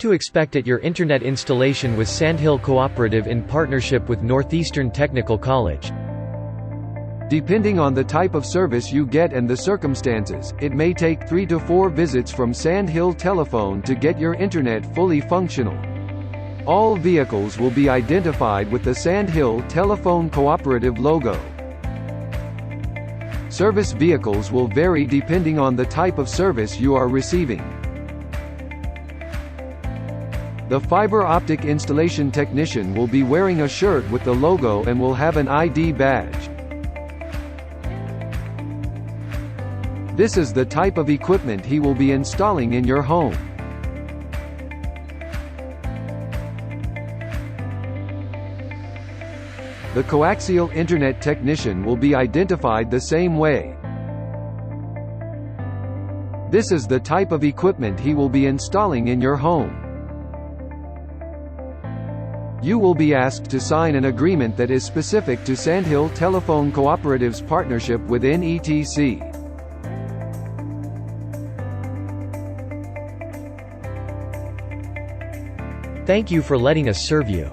to expect at your internet installation with Sandhill Cooperative in partnership with Northeastern Technical College. Depending on the type of service you get and the circumstances, it may take 3 to 4 visits from Sandhill Telephone to get your internet fully functional. All vehicles will be identified with the Sandhill Telephone Cooperative logo. Service vehicles will vary depending on the type of service you are receiving. The fiber optic installation technician will be wearing a shirt with the logo and will have an ID badge. This is the type of equipment he will be installing in your home. The coaxial internet technician will be identified the same way. This is the type of equipment he will be installing in your home. You will be asked to sign an agreement that is specific to Sandhill Telephone Cooperative's partnership with NETC. Thank you for letting us serve you.